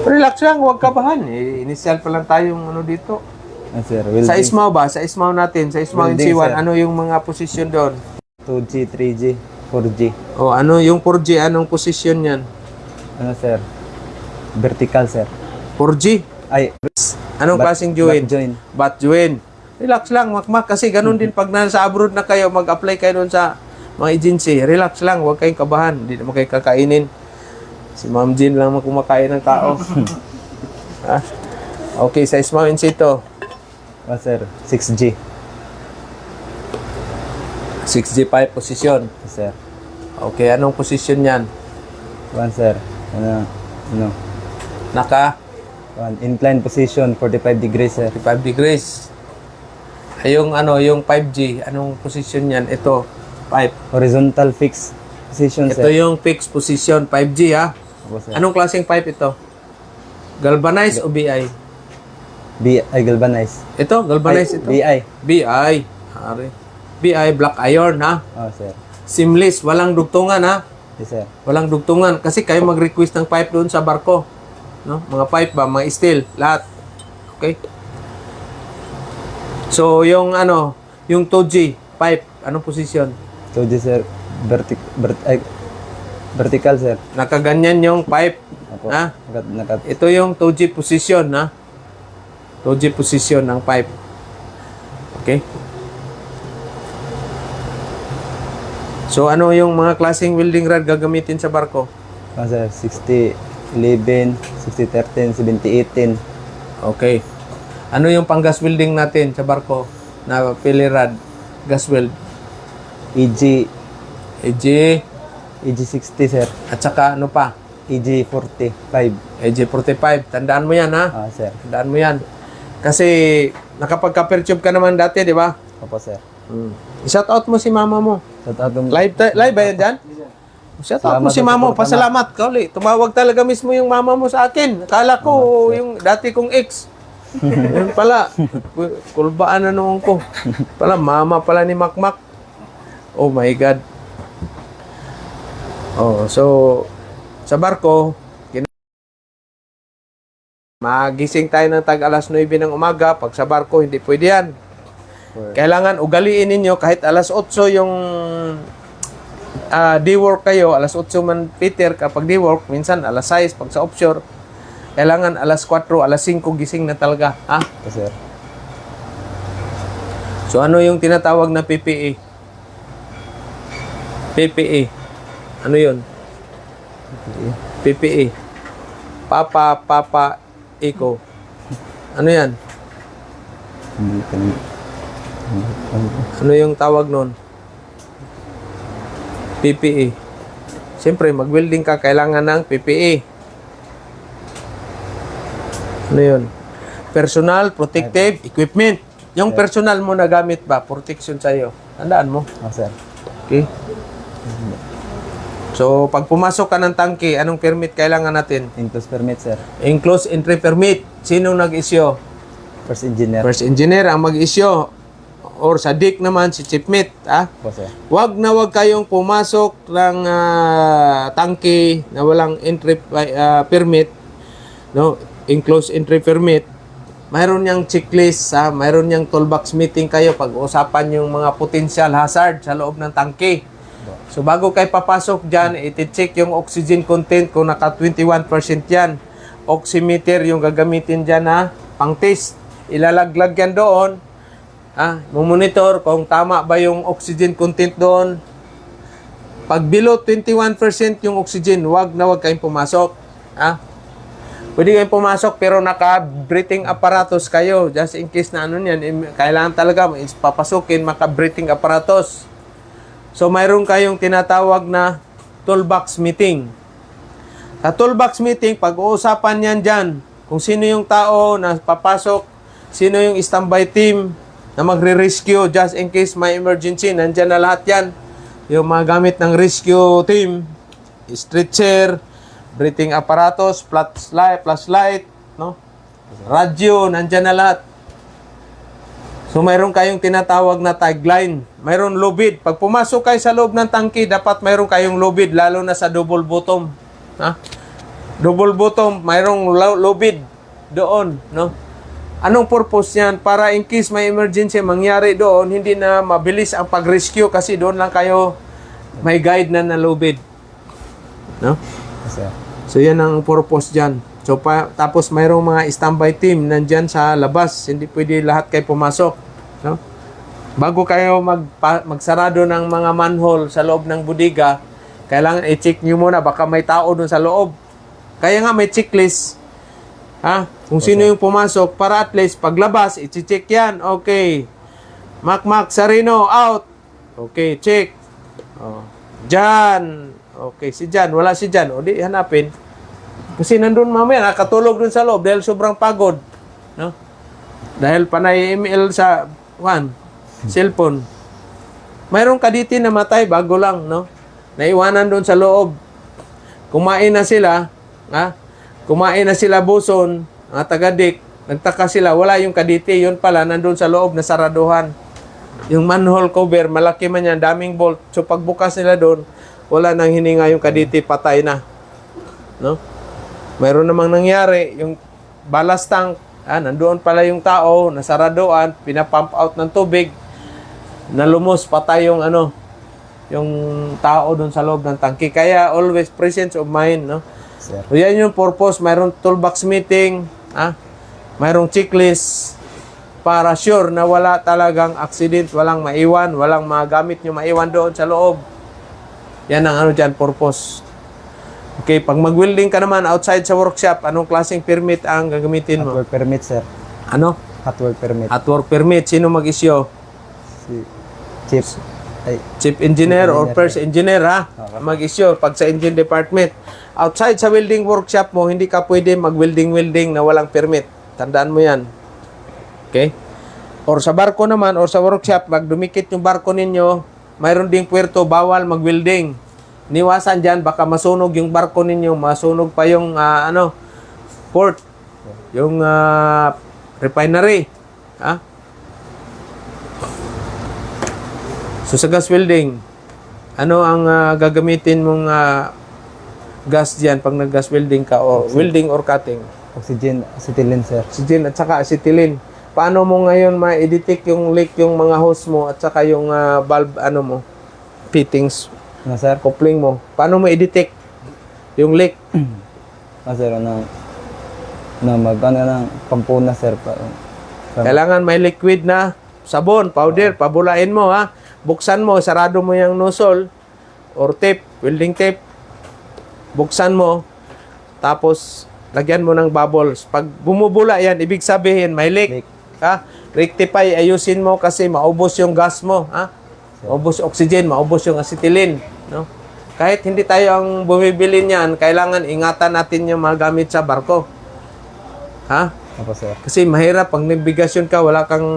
Relax lang, huwag kabahan. Initial pa lang tayong ano dito. Sir, Sa welding. Ismaw ba? Sa Ismaw natin. Sa Ismaw Welding, NC1, sir. ano yung mga posisyon doon? 2G, 3G, 4G. O ano yung 4G? Anong posisyon yan? Ano, sir? Vertical, sir. 4G? Ay, Anong klaseng join? Back join. Bat join. Relax lang, makmak. Kasi ganun din pag nasa abroad na kayo, mag-apply kayo doon sa mga agency. Relax lang, huwag kayong kabahan. Hindi naman kayo kakainin. Si Ma'am Jean lang kumakain ng tao. Ah, okay, sa Ismaw NC to. Sir, 6G. 6G5 posisyon. Sir. Okay, anong posisyon yan? Sir. Ano? Naka Incline position, 45 degrees, sir. 5 degrees. Ay, yung ano, yung 5G, anong posisyon yan? Ito, 5. Horizontal fixed position, Ito sir. yung fixed position, 5G ha. Opo, sir. Anong klaseng pipe ito? Galvanized o BI? Ay, galvanized. Ito, galvanized ito. BI. BI. Ari. BI, black iron ha. Oh, sir. Seamless, walang dugtungan ha. Yes, sir. Walang dugtungan. Kasi kayo mag-request ng pipe doon sa barko. No? Mga pipe ba, mga steel, lahat. Okay? So, yung ano, yung 2G pipe, anong posisyon? 2G, sir. Vertical, sir. Nakaganyan yung pipe. Opo. Ha? Nakat. Ito yung 2G position, ha? 2G position ng pipe. Okay? So, ano yung mga klaseng welding rod gagamitin sa barko? Sir, 60-11, 60-13, 70-18. Okay. Ano yung pang-gas welding natin sa barko na pili rod? Gas weld. EG, EG, EG60, sir. at saka ano pa? EG45. EG45. Tandaan mo yan, ha? Sir. Tandaan mo yan. Kasi nakapagka-pertube ka naman dati, di ba? Opo, sir. I-shout out mo si mama mo. Shout out to Live ba yan dyan? Shout out mo Salamat si sa mama mo. suporta, Pasalamat ka ulit. Tumawag talaga mismo yung mama mo sa akin. Akala ko yung dati kong ex. Yun pala. Kulbaan na noon ko. Pala, mama pala ni Makmak. Oh my God. Oh, so sa barko, magising tayo ng tag alas 9 ng umaga. Pag sa barko, hindi pwede yan. Kailangan ugaliin ninyo kahit alas 8 yung day work kayo, alas 8 man Peter kapag day work, minsan alas 6 pag sa offshore. Kailangan alas 4, alas 5 gising na talaga, ha? Yes, sir. So ano yung tinatawag na PPE? PPE. Ano yun? PPE. Papa, Eco. Ano yan? Hindi ka Ano yung tawag nun? PPE. Siyempre, mag-welding ka, kailangan ng PPE. Ano yun? Personal Protective Equipment. Yung personal mo na gamit ba, protection sa'yo. Tandaan mo. sir. Okay? So, pag pumasok ka ng tangke, anong permit kailangan natin? Enclosed permit, sir. Enclosed entry permit. Sinong nag-issue? First engineer. First engineer ang mag-issue. Or sa DIC naman, si chief mate. Po, sir. Wag na wag kayong pumasok ng tangke na walang entry permit. No? Enclosed entry permit. Mayroon niyang checklist, mayroon niyang toolbox meeting kayo pag-uusapan yung mga potential hazard sa loob ng tangke. So bago kayo papasok dyan, iti-check yung oxygen content kung naka 21% yan. Oximeter yung gagamitin dyan pang-test. Ilalaglag yan doon. Mumonitor kung tama ba yung oxygen content doon. Pag below 21% yung oxygen, wag na wag kayong pumasok. Pwede kayong pumasok pero naka-breathing apparatus kayo. Just in case na ano yan, kailangan talaga papasukin, maka-breathing apparatus. So, mayroon kayong tinatawag na toolbox meeting. Sa toolbox meeting, pag-uusapan yan dyan, kung sino yung tao na papasok, sino yung standby team na magre-rescue just in case may emergency, nandyan na lahat yan. Yung mga gamit ng rescue team, stretcher, breathing apparatus, flashlight, no? Radio, nandyan na lahat. So, mayroon kayong tinatawag na tagline. Mayroon lubid. Pag pumasok kayo sa loob ng tangke, dapat mayroon kayong lubid, lalo na sa double bottom. double bottom, mayroong lubid doon, no? Anong purpose niyan? Para in case may emergency mangyari doon, hindi na mabilis ang pag-rescue kasi doon lang kayo may guide na nalubid. No? Yes, sir. So yan ang purpose diyan. So tapos mayroong mga standby team nandiyan sa labas. Hindi pwede lahat kayo pumasok, no? Bago kayo magsarado ng mga manhole sa loob ng bodega, kailangan i-check niyo muna baka may tao doon sa loob. Kaya nga may checklist. Ha? Kung sino yung pumasok para at least paglabas, i-check yan. Okay. Mac Sarino out. Okay, check. Oh. Jan. Okay, si Jan. Wala si Jan. O di hanapin. Kasi nandun mamaya, nakatulog dun sa loob dahil sobrang pagod. No? Dahil panay email sa cellphone. Mayroong kaditi na matay bago lang, no? Naiwanan dun sa loob. Kumain na sila, ha? Kumain na sila buson, mga tagadik, nagtaka sila, wala yung kaditi, yun pala, nandun sa loob na saraduhan. Yung manhole cover, malaki man yan, daming bolt. So pagbukas nila doon, wala nang hininga yung kaditi, patay na. No? Mayroon namang nangyari, yung ballast tank, nandoon pala yung tao, nasaraduan, pinapump out ng tubig, nalumos, patay yung yung tao doon sa loob ng tangke. Kaya always presence of mind, no? Sir. So yan yung purpose, mayroong toolbox meeting, mayroong checklist para sure na wala talagang accident, walang maiwan, walang mga gamit nyo maiwan doon sa loob. Yan ang dyan, purpose. Okay, pag mag-welding ka naman outside sa workshop, anong klaseng permit ang gagamitin Hot mo? work permit, sir. Ano? Hot work permit. At work permit, sino mag-issue? Si Chief. Ay, Chief engineer or Engineer. first engineer, ha? Okay. Mag-issue pag sa engine department. Outside sa welding workshop mo, hindi ka pwede mag-welding na walang permit. Tandaan mo yan. Okay? Or sa barko naman, or sa workshop, pag dumikit yung barko ninyo, mayroon ding puerto, bawal mag-welding. Niwasan dyan, baka masunog yung barko ninyo, masunog pa yung, port, yung refinery. Ha? So sa gas welding, ano ang gagamitin mong gas diyan pag nag-gas welding ka o welding or cutting? oxygen, acetylene, sir. Oxygen at saka acetylene. Paano mo ngayon ma-detect yung leak yung mga hose mo at saka yung valve mo, fittings, Ano, sir? coupling mo? Paano mo i-detect yung leak? Sir, ng pampuna, sir. Kailangan may liquid na sabon, powder, pabulain mo, ha. Buksan mo, sarado mo yung nozzle or tape, welding tape. Buksan mo, tapos lagyan mo ng bubbles. Pag bumubula yan, ibig sabihin may leak. Ha? Rectify, ayusin mo kasi maubos yung gas mo, ha? Maubos yung oxygen, maubos yung acetylene, no? Kahit hindi tayo ang bumibili niyan, kailangan ingatan natin yung mga gamit sa barko. Ha? Opo, sir. Kasi mahirap pag nabigasyon ka, wala kang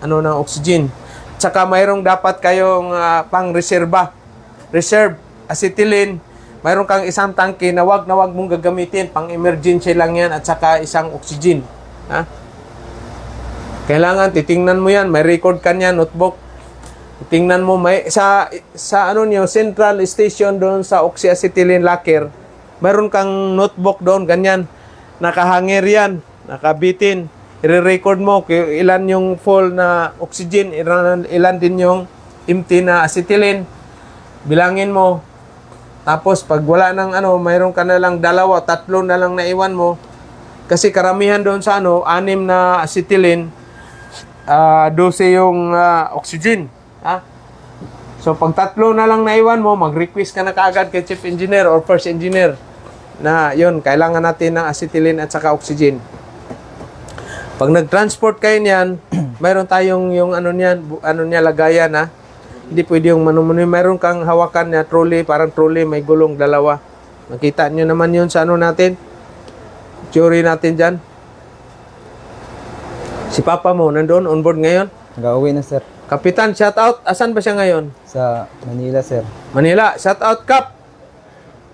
ng oxygen. Tsaka mayroong dapat kayong pang-reserva. Reserve, acetylene. Mayroon kang isang tangke na wag mong gagamitin. Pang-emergency lang yan at saka isang oxygen. Ha? Kailangan, titingnan mo yan. May record ka niyan, notebook. Titingnan mo, may sa central station doon sa oxyacetylene locker. Mayroon kang notebook doon, ganyan. Nakahangir yan, nakabitin. I-record mo kung ilan yung full na oxygen, ilan din yung empty na acetylene. Bilangin mo. Tapos pag wala ng mayroon ka na lang 2, 3 na lang naiwan mo. Kasi karamihan doon sa 6 na acetylene, 12 yung oxygen. Ha? So pag 3 na lang naiwan mo, mag-request ka na kaagad kay chief engineer or first engineer na yun, kailangan natin ng acetylene at saka oxygen. Pag nag-transport kayo niyan, mayroon tayong yung lagayan, ha. Hindi pwede yung mayroon kang hawakan na trolley, parang trolley, may gulong 2. Nakita nyo naman yun sa natin. Theory natin dyan. Si Papa mo, nandoon, on board ngayon. Gawin na, sir. Kapitan, shout out. Asan ba siya ngayon? Sa Manila, sir. Manila. Shout out, Kap.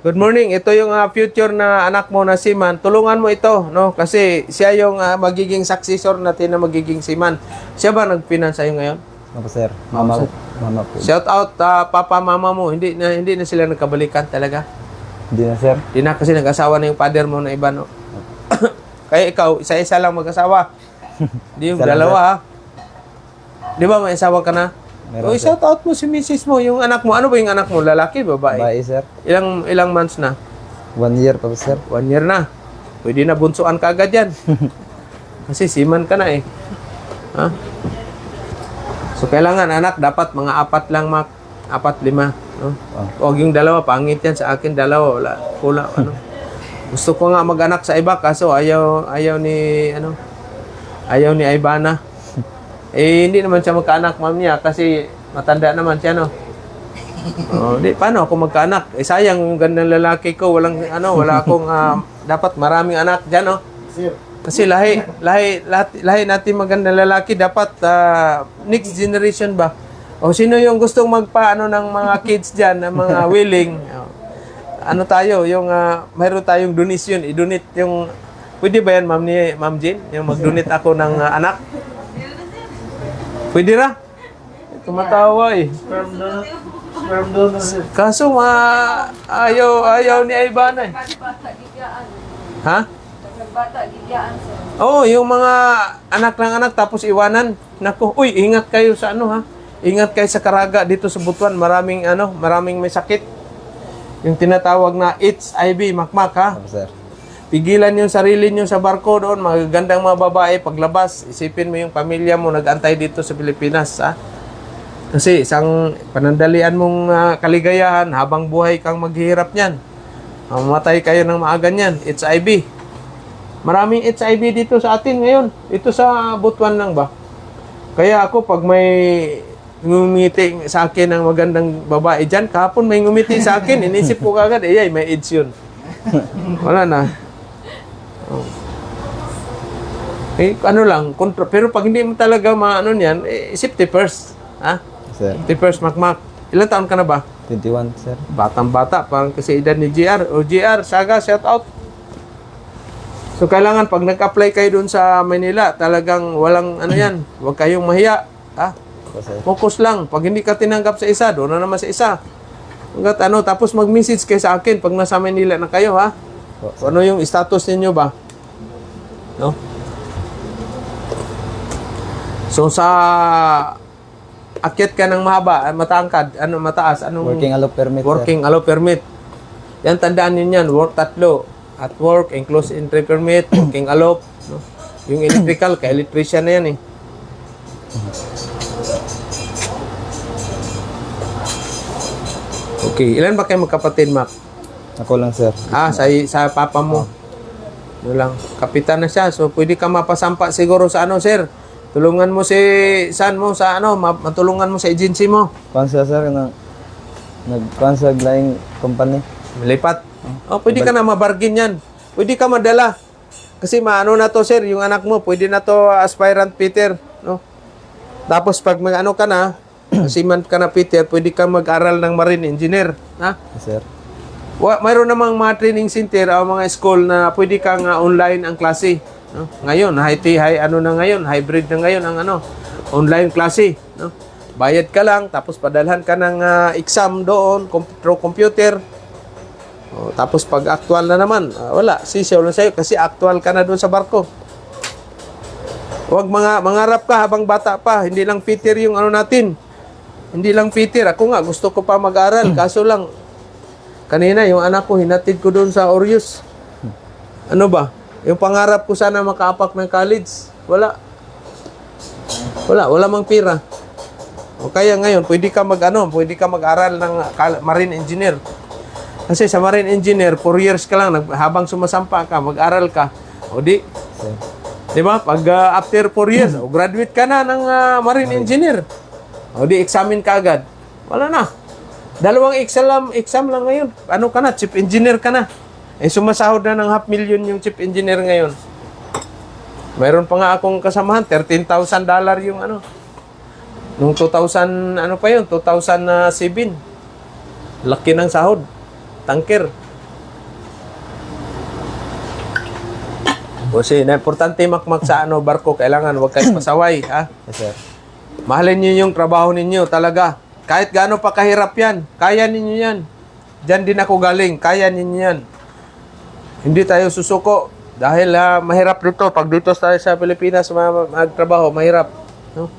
Good morning. Ito yung future na anak mo na seaman. Tulungan mo ito, no? Kasi siya yung magiging successor natin na magiging seaman. Siya ba nag-finance sa'yo ngayon? Opo, sir. Mama po. Shout out, papa, mama mo. Hindi na sila nagkabalikan talaga. Hindi na, sir. Di na kasi nag-asawa na yung father mo na iba, no? Kaya ikaw, isa-isa lang mag-asawa. Di yung Isa lang, dalawa, ha? Di ba may asawa ka na? Meron, O, sir. shout out mo si misis mo, yung anak mo. Ano ba yung anak mo? Lalaki, babae? Bae, sir. Ilang months na? 1 year pa, sir. 1 year na. Pwede na bunsuan ka agad yan. Kasi siman ka na eh. Ha? So, kailangan anak, dapat mga 4 lang, Mac. 4, 5. No? Oh. Huwag yung dalawa, pangit yan. Sa akin, dalawa. Wala. Kula, ano. Gusto ko nga mag-anak sa iba, kaso ayaw ni Ivana. Eh, hindi naman siya magkaanak, ma'am niya, kasi matanda naman siya, no? Oh, di, paano ako magkaanak? Eh, sayang yung gandang lalaki ko, wala akong, dapat maraming anak dyan, no? Kasi lahi natin magandang lalaki, dapat next generation ba? O sino yung gustong magpaano ng mga kids dyan, ng mga willing? Ano tayo, yung mayroon tayong donation, i-donate yung, pwede ba yan, Ma'am Jean? Yung mag-donate ako ng anak? Pwede ra? Tumatawa eh. Sperm donor. Kaso ayaw ni Ivana eh. Ha? Oo, yung mga anak ng anak tapos iwanan. Naku, uy, ingat kayo sa ano ha. Ingat kayo sa Caraga dito sa Butuan, maraming may sakit. Yung tinatawag na HIV, makmak ha. Opo, sir. Pigilan yung sarili nyo sa barko doon, magagandang mga babae, paglabas, isipin mo yung pamilya mo nag-antay dito sa Pilipinas, ha? Kasi isang panandalian mong kaligayahan habang buhay kang maghihirap niyan. Mamatay kayo ng maaga niyan, HIV. Maraming HIV dito sa atin ngayon. Ito sa Butuan lang ba? Kaya ako pag may ngumiti sa akin ng magandang babae dyan, kahapon may ngumiti sa akin, inisip ko kagad, may AIDS yun. Wala na. Oh. Eh, ano lang, pero pag hindi mo talaga maano niyan, safety first. Ha? Sir. Safety first, makmak. Ilan taon ka na ba? 21, sir. Batang-bata, parang kasi edad ni GR. O GR, Saga, shout out. So, kailangan pag nag-apply kayo doon sa Manila, talagang walang ano yan, huwag kayong mahiya. Ha? Opo, sir. Focus lang. Pag hindi ka tinanggap sa isa, doon na naman sa isa. Hanggat tapos mag-message kayo sa akin pag nasa Manila na kayo, ha? Opo, So, ano yung status ninyo ba? No? So, sa akyat ka ng mahaba, matangkad, mataas, Working allow permit, working allow permit. Yan, tandaan niyo yan, tatlo. At work, enclosed entry permit, working allow. No? Yung electrical, ka-electrician na yan eh. Okay, ilan ba kayo magkapatid, Mac? sir. Ako lang, sir. Sa papa mo. Ano lang, kapitan na siya. So, pwede ka mapasampa siguro sa sir. Tulungan mo si son mo sa matulungan mo sa agency mo. Kwansa, sir, nag-kwansa laing company. Lipat. Pwede ka na mabargain yan. Pwede ka madala. Kasi na to, sir, yung anak mo, pwede na to aspirant Peter, no? Tapos pag ka na, seaman ka na Peter, pwede ka mag-aral ng marine engineer, ha? Yes, sir. Mayroon namang mga training center o mga school na pwede kang online ang klase. No? Ngayon, hybrid na ngayon ang online klase. No? Bayad ka lang, tapos padalhan ka ng exam doon, through computer. Tapos pag actual na naman, wala, sisiyaw lang sa'yo kasi actual ka na doon sa barko. Huwag mangarap ka habang bata pa, hindi lang Peter yung natin. Hindi lang Peter, ako nga gusto ko pa mag-aral, kaso lang, kanina, yung anak ko, hinatid ko doon sa Orius. Ano ba? Yung pangarap ko sana makaapak ng college. Wala mang pira. O kaya ngayon, pwede ka mag-aral ng marine engineer. Kasi sa marine engineer, 4 years ka lang, habang sumasampa ka, mag-aral ka. O di, Sir. di ba? Pag after 4 years, graduate ka na ng marine engineer. O di, examine ka agad. Wala na. 2 exam lang ngayon. Ano ka na? Chief engineer ka na. Sumasahod na ng $500,000 yung chief engineer ngayon. Mayroon pa nga akong kasamahan, $13,000 yung Nung 2000, 2007. Laki ng sahod. Tanker. Kasi importante makmak sa barko, kailangan huwag kayo pasaway, ha? Yes, sir. Mahalin niyo yung trabaho ninyo talaga. Kahit gaano pa kahirap yan, kaya ninyo yan. Diyan din ako galing. Kaya ninyo yan. Hindi tayo susuko. Dahil mahirap dito. Pag dito tayo sa Pilipinas magtrabaho, mahirap. No?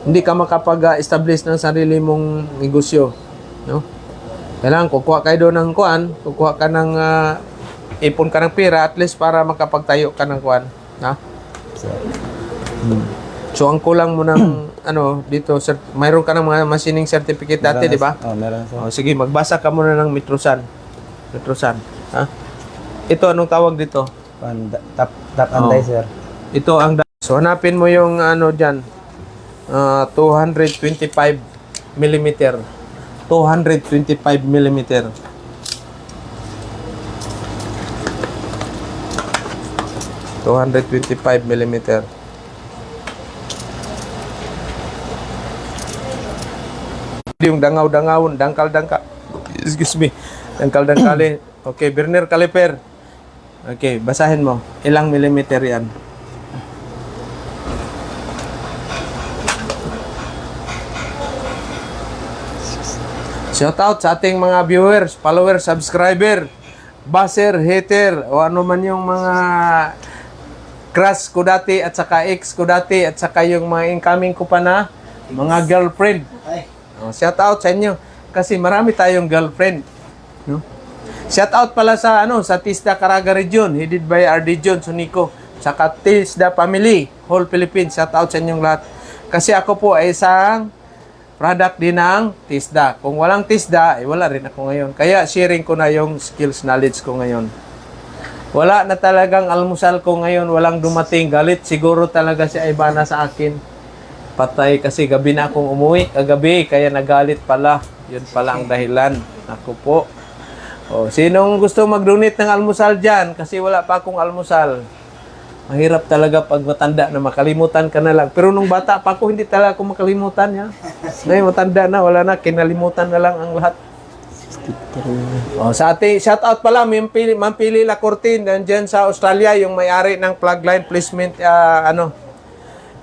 Hindi ka makapag-establish ng sarili mong negosyo. No? Kailangan kukuha kayo doon ng kuan. Kukuha ka ng ipon ka ng pera at least para makapagtayo ka ng kuan. Ha? Sir. So ang kulang mo ng dito, mayroon ka ng mga machining certificate dati, di ba? Meron sir. Sige, magbasa ka muna ng Metrosan. Metrosan. Ha? Ito, anong tawag dito? Tap anday sir. Ito ang... So, hanapin mo yung dyan. 225 millimeter. 225 millimeter. $225 yung dangaw-dangawon, dangkal-dangkal. Excuse me. Dangkal-dangkali. Okay, burner caliper. Okay, basahin mo. Ilang millimeter yan? Shout out sa ating mga viewers, followers, subscriber, baser, hater, o ano man yung mga crush ko dati at saka ex ko dati at saka yung mga incoming ko pa na mga girlfriend. Shout out sa inyo kasi marami tayong girlfriend, no? Shout out pala sa sa Tisda Caraga Region, headed by RD John Sunico, saka Tisda Family, whole Philippines. Shout out sa inyong lahat. Kasi ako po ay isang product din ng Tisda. Kung walang Tisda, wala rin ako ngayon. Kaya sharing ko na yung skills, knowledge ko ngayon. Wala na talagang almusal ko ngayon, walang dumating. Galit siguro talaga si Ivana sa akin. Patay kasi gabi na akong umuwi kagabi, kaya nagalit pala. Yun pala ang dahilan. Ako po. O, sinong gusto mag-donate ng almusal dyan? Kasi wala pa akong almusal. Mahirap talaga pag matanda na makalimutan ka na lang. Pero nung bata pa ako, hindi talaga ako makalimutan. Ya. Ngayon matanda na, wala na. Kinalimutan na lang ang lahat. O, sa ating shout out pala, Mampili Lacortin, nandyan sa Australia, yung may-ari ng plug line placement,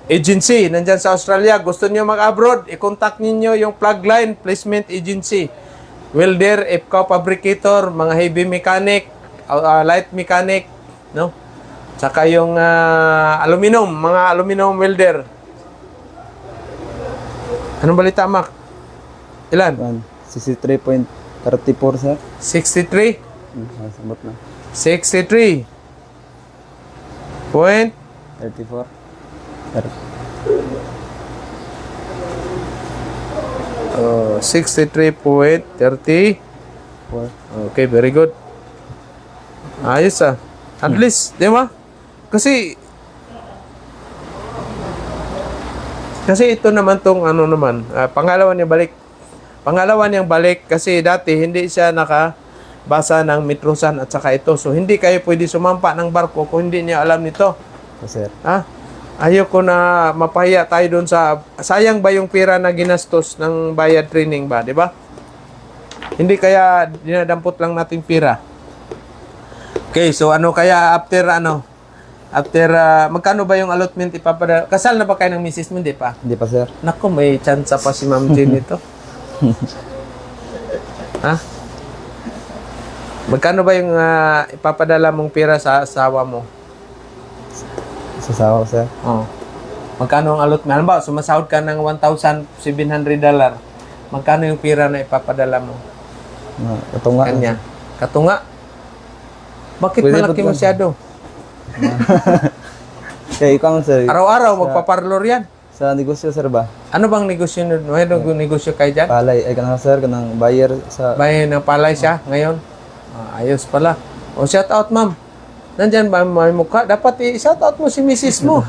agency, nandyan sa Australia. Gusto niyo mag-abroad, i-contact niyo yung plug line placement agency. Welder, FCO fabricator, mga heavy mechanic, light mechanic, no? Saka yung aluminum, mga aluminum welder. Anong balita, Mac? Ilan? 63.34 sir. 63? Sabot na. 63. Point? 34. Sir. 63.34. Okay, very good. Ayos At least, di ba? Kasi ito naman tong pangalawa niyang balik kasi dati hindi siya nakabasa ng Metrosan at saka ito. So, hindi kayo pwede sumampa ng barko kung hindi niya alam nito. Sir. Ayoko na mapahiya tayo doon sayang ba yung pera na ginastos ng bayad training ba, di ba? Hindi kaya dinadampot lang natin pera. Okay, so kaya after magkano ba yung allotment ipapadala? Kasal na ba kayo ng misis mo, hindi pa? Hindi pa sir. Naku, may chance pa si Ma'am Jean nito. Ha? Magkano ba yung ipapadala mong pera sa asawa mo? Sa sawa sir. Magkano ang allotment? Ano ba, sumasahod ka ng $1,700. Magkano yung pera na ipapadala mo? Katunga. Kanya. Katunga? Bakit Pwede malaki ba- masyado? Kaya ikaw sir. Araw-araw magpaparlor yan. Sa negosyo sir ba? Ano bang negosyo nun? Mayroong negosyo kayo dyan? Palay ay kanang sir kanang buyer sa Bayan ng palay siya ngayon? Ayos pala. O, shout out, ma'am. Nandyan ba may mukha? Dapat i-shout out mo si misis mo.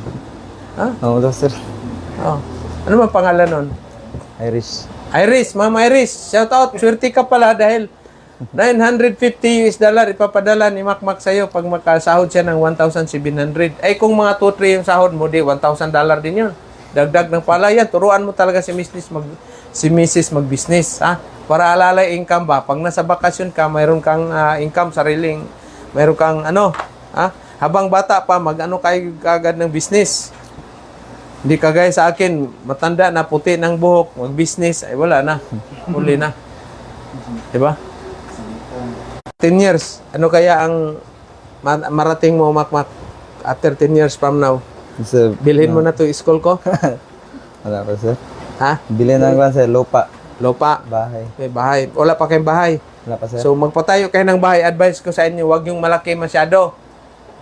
sir. Ano bang pangalan nun? Irish. Iris, Ma'am Iris. Shout out. Swerte ka pala dahil $950 ipapadala ni Macmac sa'yo pag makasahod siya ng 1,700. Ay kung mga 2-3 yung sahod mo, di $1,000 din yun. Dagdag ng palayan. Turuan mo talaga si Mrs. mag-business. Para alalay income ba? Pag nasa bakasyon ka, mayroon kang income, sariling, mayroon kang habang bata pa, kayo kagad ng business. Hindi kagaya sa akin, matanda na, puti ng buhok, mag-business, ay wala na. Huli na. Diba? 10 years. Ano kaya ang marating mo, Makmak? After 10 years from now. Sir, Bilhin mo na to school ko. wala pa sir. Ha? Bilhin na lang sir, lupa, Lupa. bahay. May bahay. Wala pa kayong bahay. Wala pa sir. So magpatayo kayo ng bahay. Advice ko sa inyo, huwag yung malaki masyado.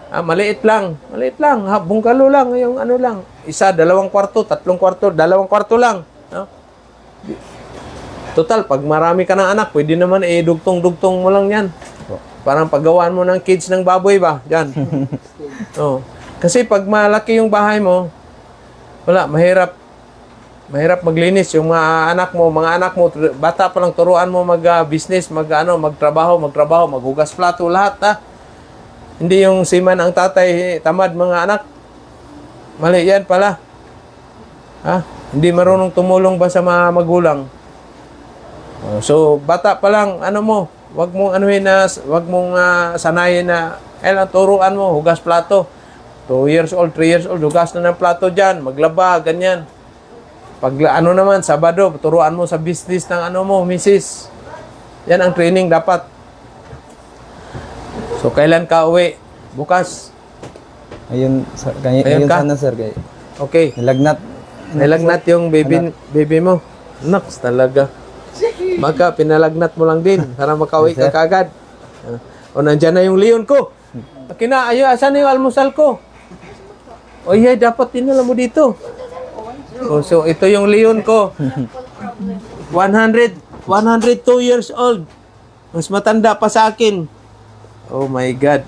Maliit lang. Maliit lang. Bungkalo lang. Yung ano lang. 1, 2 kwarto, 3 kwarto, 2 kwarto lang. No? Total, pag marami ka ng anak, pwede naman dugtong-dugtong mo lang yan. Parang paggawaan mo ng kids ng baboy ba? Diyan. Oh. Kasi pag malaki yung bahay mo, wala, mahirap maglinis yung mga anak mo, bata pa lang turuan mo mag-business, magtrabaho, maghugas plato, lahat ha. Hindi yung siman ang tatay, tamad mga anak. Mali yan pala. Ha? Hindi marunong tumulong ba sa mga magulang? So, bata pa lang, wag mong sanayin na, turuan mo, hugas plato. 2 years old, 3 years old, hugas na ng plato dyan, maglaba, ganyan. Pag naman, Sabado, turuan mo sa business ng misis. Yan ang training dapat. So, kailan ka uwi? Bukas. Ayun, Ayun ka? sana sir. Kay, Okay. Nilagnat yung baby mo. Naks talaga. Baka pinalagnat mo lang din para makauwi ka kagad. O nandyan na yung leon ko. Asan na yung almusal ko? O dapat dinala mo dito. So ito yung leon ko. 102 years old. Mas matanda pa sa akin. Oh my God.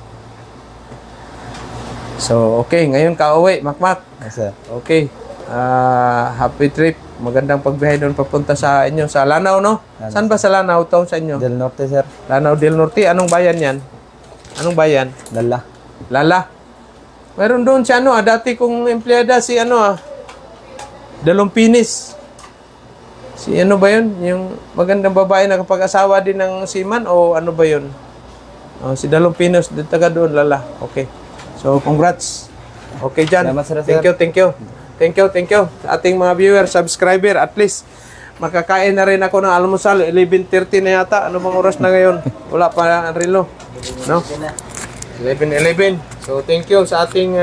So, okay. Ngayon ka uwi, Makmak. Yes, sir. Okay. Happy trip. Magandang pagbiyahe doon papunta sa inyo. Sa Lanao, no? Saan ba sa Lanao to sa inyo? Del Norte sir. Lanao del Norte. Anong bayan yan? Anong bayan? Lala. Lala. Meron doon si dati kong empleyada si Dalompinis. Si ba yun? Yung magandang babae na kapag-asawa din ng seaman o ano ba yun? Si Dalompinis, taga doon, Lala. Okay. So, congrats. Okay, Jan. Salamat, sir. Thank you. Sa ating mga viewer, subscriber, at least makakain na rin ako ng almusal. 11:30 na yata. Ano bang oras na ngayon? Wala pa ang relo. No? 11:11. So, thank you sa ating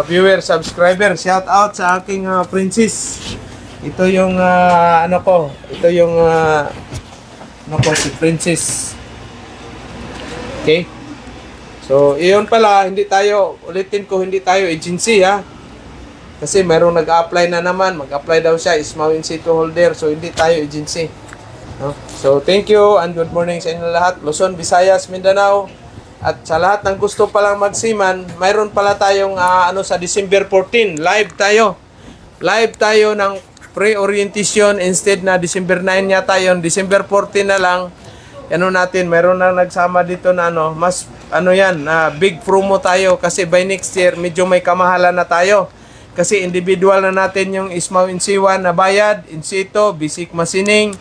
viewer, subscriber. Shout out sa aking princess. Ito yung si princess. Okay? So, iyon pala, hindi tayo agency ha. Kasi mayroong nag-apply na naman, mag-apply daw siya, Ismaw in situ holder. So, hindi tayo agency. No? So, thank you and good morning sa inyo lahat. Luzon, Visayas, Mindanao. At sa lahat ng gusto palang magsiman, mayroon pala tayong sa December 14, live tayo ng pre-orientation instead na December 9 yata yun. December 14 na lang. Mayroon na nagsama dito na big promo tayo kasi by next year medyo may kamahalan na tayo. Kasi individual na natin yung Ismaw in Siwan na bayad, in situ, basic machining,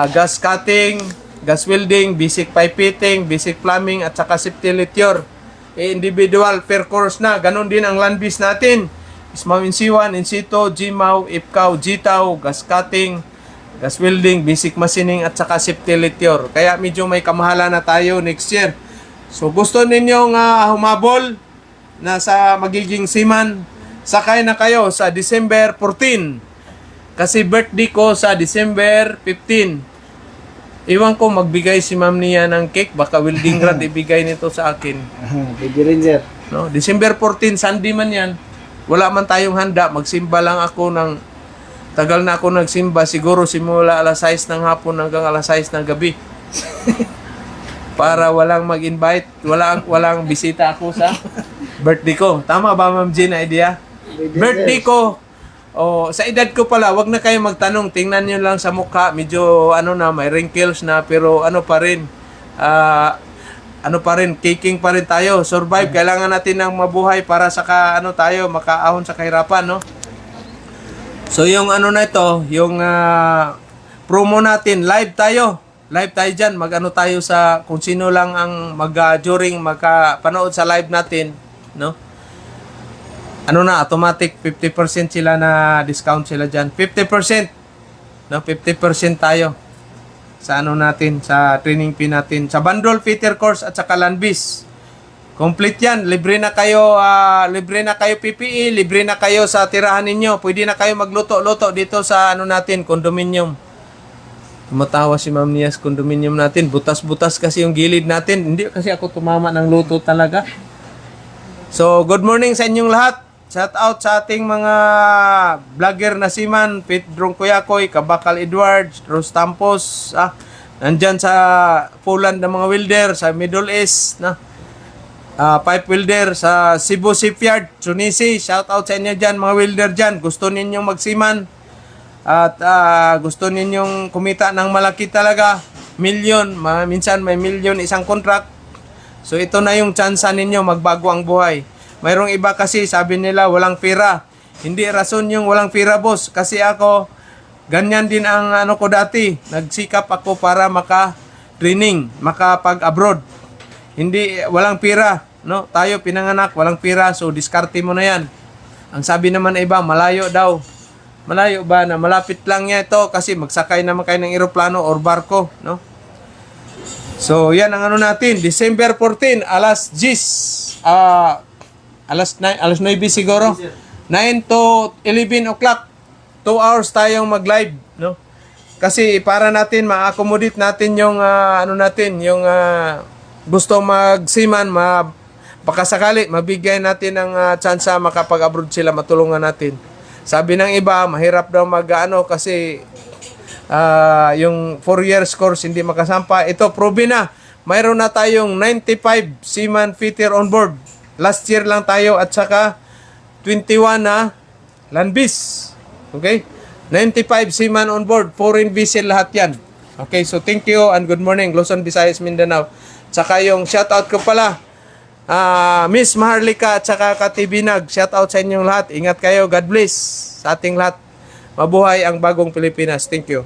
gas cutting, gas welding, basic pipe fitting, basic plumbing at saka safety lityor. Individual per course na. Ganon din ang land base natin. Ismaw in Siwan, in situ, Gimaw, Ipkaw, Jitaw, gas cutting, gas welding, basic machining at saka safety lityor. Kaya medyo may kamahalan na tayo next year. So gusto ninyong humabol na sa magiging seaman, sakay na kayo sa December 14. Kasi birthday ko sa December 15. Iwan ko magbigay si ma'am niya ng cake, baka welding rod ibigay nito sa akin. Pwede rin, sir. No, December 14, Sunday man yan. Wala man tayong handa, magsimba lang ako ng tagal na ako nagsimba, siguro simula alas 6 ng hapon hanggang alas 6 ng gabi. Para walang mag-invite, walang bisita ako sa birthday ko. Tama ba, Ma'am Jean, idea? Birthday ko. Sa edad ko pala, wag na kayo magtanong. Tingnan niyo lang sa mukha, medyo may wrinkles na pero kicking pa rin tayo. Survive, kailangan natin ng mabuhay para sa makaahon sa kahirapan, no? So yung yung promo natin, live tayo dyan, tayo sa kung sino lang ang during makapanood sa live natin, no? Automatic 50% sila na discount sila dyan. 50%, no? 50% tayo. sa ano natin, sa training fee natin. Sa bundle fitter course at saka landbis. Complete yan. Libre na kayo PPE, libre na kayo sa tirahan ninyo. Pwede na kayo magluto-luto dito sa ano natin, condominium. Tumatawa si Ma'am Nias, condominium natin. Butas-butas kasi yung gilid natin. Hindi kasi ako tumama ng luto talaga. So, good morning sa inyong lahat. Shout out sa ating mga vlogger na si Man, Pedro Kuyakoy, Kabakal Edwards, Ros Tampos, nandyan sa Poland ng mga welder, sa Middle East, pipe welder, sa Cebu Shipyard, Tunisi. Shout out sa inyo dyan, mga welder dyan. Gusto ninyong magsiman at gusto ninyong kumita ng malaki talaga, milyon, minsan may milyon isang contract. So ito na yung chance ninyo, magbago ang buhay. Mayroong iba kasi sabi nila walang pera. Hindi rason yung walang pera, boss. Kasi ako, ganyan din ang ano ko dati. Nagsikap ako para maka-training, makapag-abroad. Hindi, walang pera. No? Tayo pinanganak, walang pera. So diskarte mo na yan. Ang sabi naman iba, malayo daw. Malayo ba na malapit lang niya ito kasi magsakay naman kayo ng eroplano or barko. No? So, yan ang ano natin. December 14, alas 10. Alas 9 siguro. 9 to 11 o'clock. 2 hours tayong mag-live. No? Kasi para natin, ma-accommodate natin yung, yung gusto mag-seaman, baka sakali, mabigyan natin ng chance makapag-abroad sila, matulungan natin. Sabi ng iba, mahirap daw kasi yung 4 years course hindi makasampa. Ito, proven na. Mayroon na tayong 95 seaman fitter on board. Last year lang tayo at saka 21 na landbis. Okay? 95 seaman on board. Foreign vessel lahat yan. Okay, so thank you and good morning. Luzon, Visayas, Mindanao. Tsaka yung shoutout ko pala, Miss Maharlika at saka Katibinag. Shoutout sa inyong lahat. Ingat kayo. God bless sa ating lahat. Mabuhay ang bagong Pilipinas. Thank you.